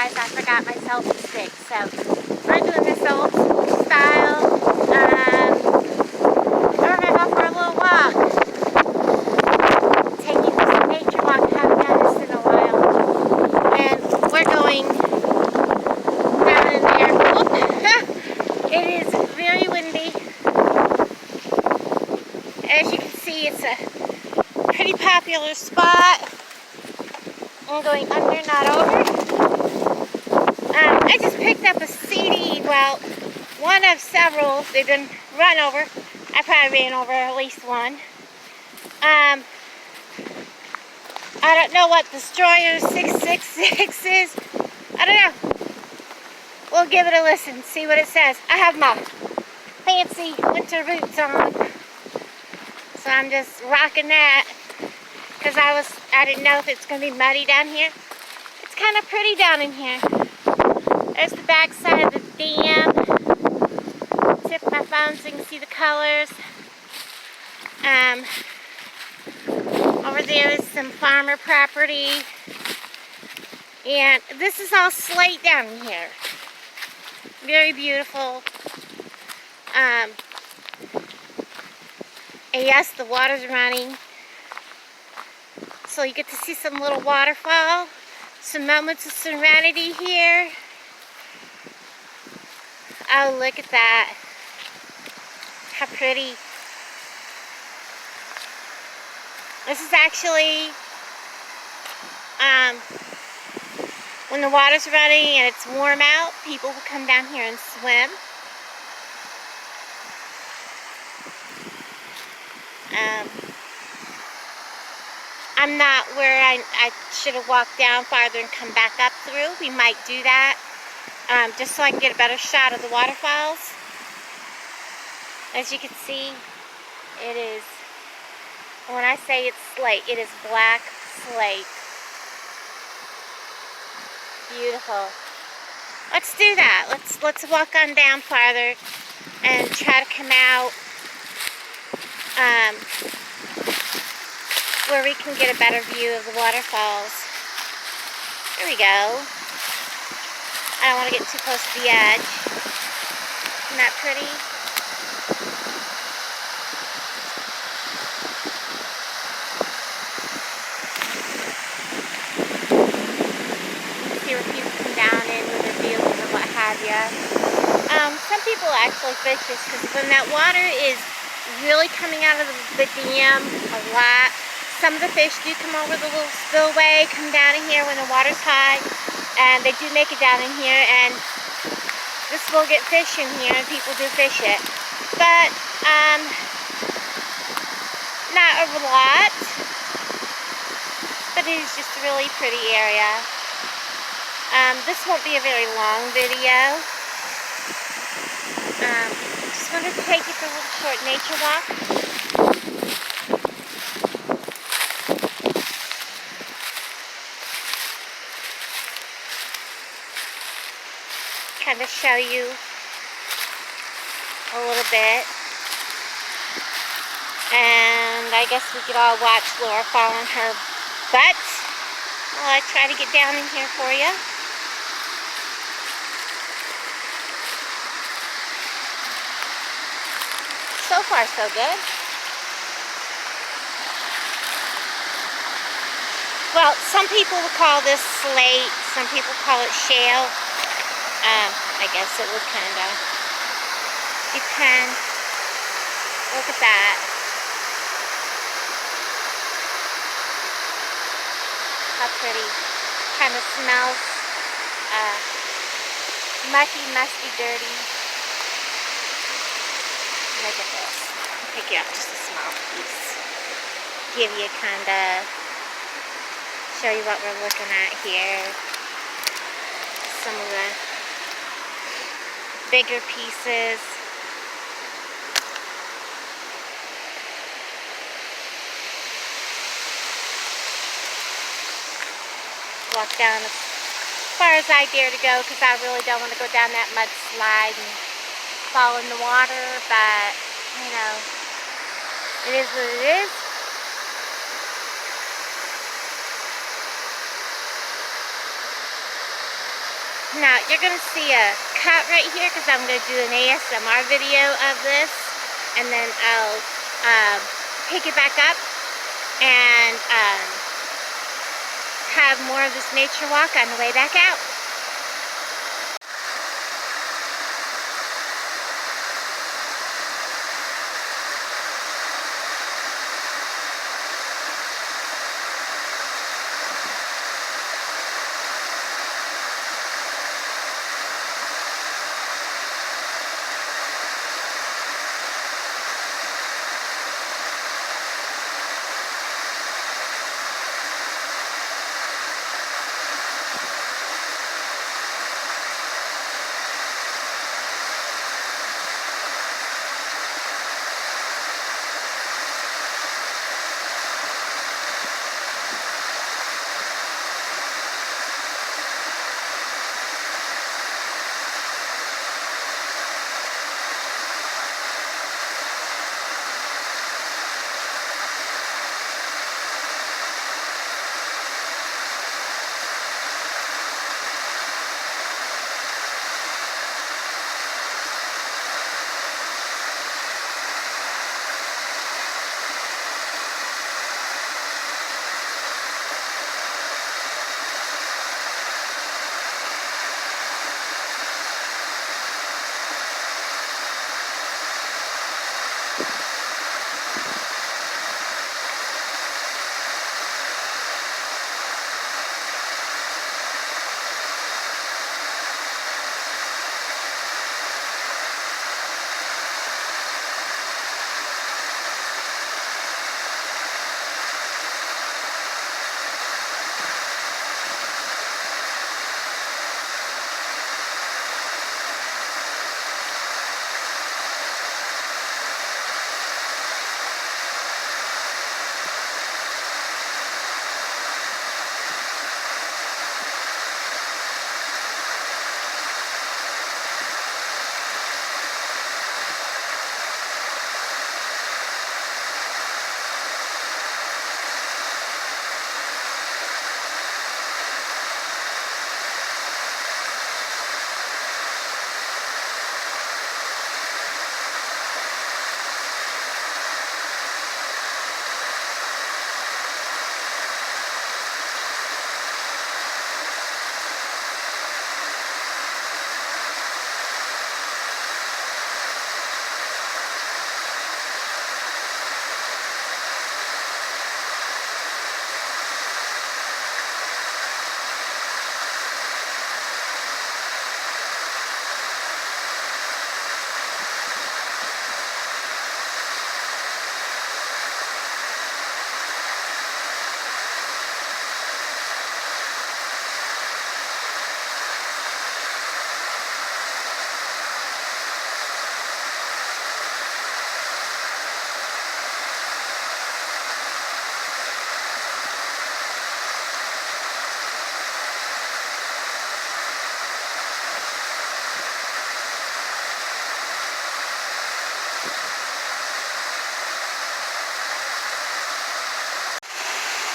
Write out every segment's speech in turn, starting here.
guys, I forgot my selfie stick. So we're doing this old school style. We're gonna go for a little walk. Taking this nature walk. I haven't done this in a while. And we're going down in there. It is very windy. As you can see, it's a pretty popular spot. I'm going under, not over. I just picked up a CD. Well, one of several. They've been run over. I probably ran over at least one. I don't know what Destroyer 666 is. I don't know. We'll give it a listen, see what it says. I have my fancy winter boots on. So I'm just rocking that. Because I didn't know if it's going to be muddy down here. It's kind of pretty down in here. There's the back side of the dam. Tip my phone so you can see the colors. Over there is some farmer property. And this is all slate down here. Very beautiful. And yes, the water's running. So you get to see some little waterfall, some moments of serenity here. Oh, look at that. How pretty. This is actually when the water's running and it's warm out, people will come down here and swim. I'm not where I should have walked down farther and come back up through. We might do that just so I can get a better shot of the waterfalls. As you can see, it is, when I say it's slate, it is black slate. Beautiful. Let's do that. Let's walk on down farther and try to come out where we can get a better view of the waterfalls. Here we go. I don't want to get too close to the edge. Isn't that pretty? See where people come down in with their vehicles or what have you. Some people actually fish this because when that water is really coming out of the dam a lot, some of the fish do come over the little spillway, come down in here when the water's high, and they do make it down in here, and this will get fish in here, and people do fish it. But, not a lot, but it is just a really pretty area. This won't be a very long video. Just wanted to take you for a little short nature walk. Kind of show you a little bit. And I guess we could all watch Laura fall on her butt while I try to get down in here for you. So far, so good. Well, some people would call this slate, some people call it shale. I guess it would kind of depend. Look at that. How pretty. Kind of smells mucky, musty, dirty. Look at this. I'll pick you up just a small piece. Give you kind of, show you what we're looking at here. Some of the bigger pieces. Walk down as far as I dare to go because I really don't want to go down that mudslide and fall in the water, but you know, it is what it is. Now, you're going to see a cut right here because I'm going to do an ASMR video of this. And then I'll pick it back up and have more of this nature walk on the way back out.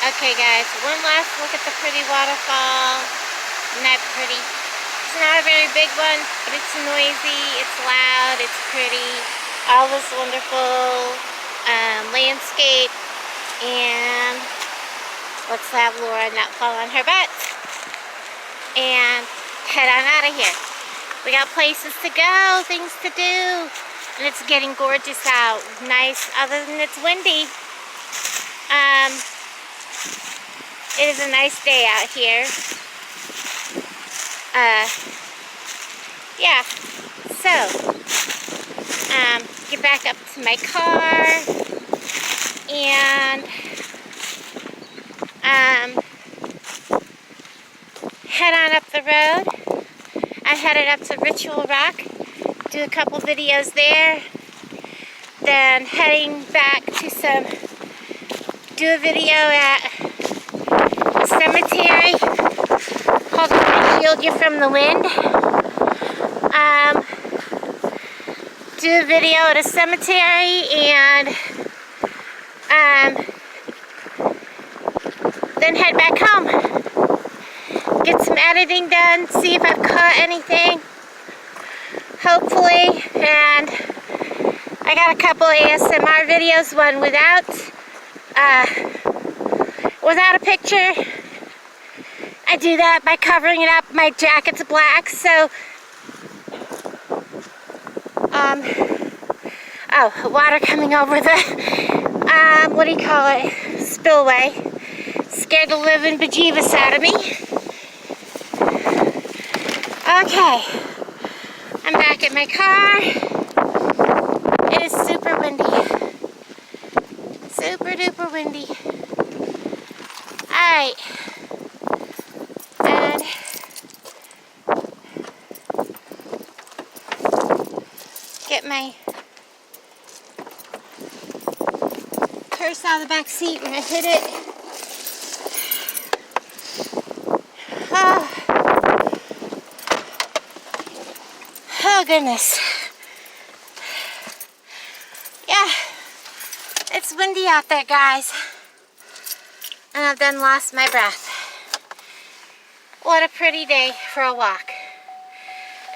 Okay guys, one last look at the pretty waterfall. Isn't that pretty? It's not a very big one, but it's noisy, it's loud, it's pretty. All this wonderful landscape. And let's have Laura not fall on her butt. And head on out of here. We got places to go, things to do. And it's getting gorgeous out. Nice, other than it's windy. It is a nice day out here. Yeah. So, get back up to my car and head on up the road. I headed up to Ritual Rock, do a couple videos there, then heading back to do a video at a cemetery. Hold on, to shield you from the wind. Do a video at a cemetery and then head back home. get some editing done, see if I've caught anything, hopefully. And I got a couple ASMR videos, one without a picture. I do that by covering it up. My jacket's black, so oh, water coming over the what do you call it, spillway. Scared the living bejeebus out of me. Okay, I'm back at my car. It is super windy. Super duper windy. Alright. And get my purse out of the back seat when I hit it. Oh goodness. Yeah, it's windy out there, guys. And I've done lost my breath. What a pretty day for a walk.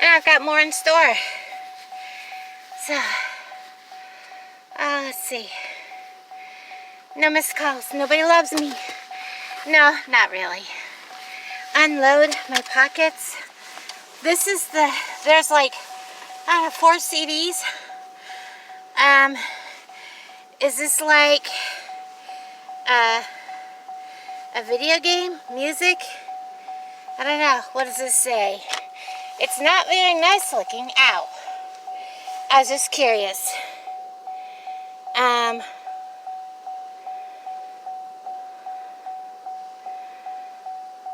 And I've got more in store. So, let's see. No missed calls. Nobody loves me. No, not really. Unload my pockets. This is there's like, I don't know, 4 CDs. Is this like a video game? Music? I don't know. What does this say? It's not very nice looking. Ow. I was just curious.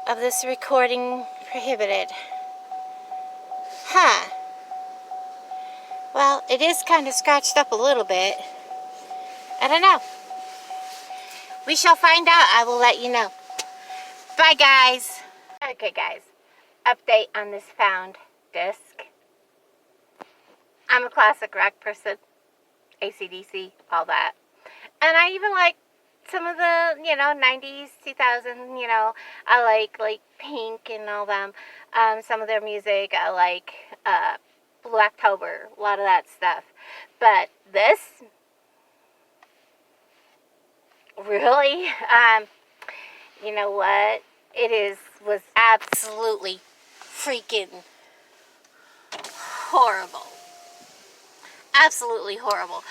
Of this recording prohibited. Huh. Well, it is kind of scratched up a little bit. I don't know. We shall find out. I will let you know. Bye, guys. Okay, guys. Update on this found disc. I'm a classic rock person. AC/DC, all that. And I even like some of the, 90s, 2000, I like Pink and all them. Some of their music, I like Blue October, a lot of that stuff. But this, really, you know what? Was absolutely freaking horrible. Absolutely horrible.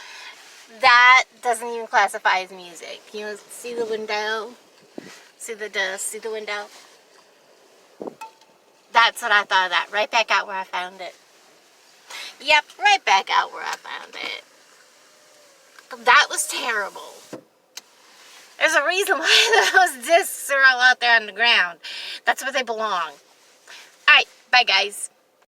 That doesn't even classify as music. See the window? See the dust? See the window? That's what I thought of that. Right back out where I found it. Yep, right back out where I found it. That was terrible. There's a reason why those discs are all out there on the ground. That's where they belong. Alright, bye guys.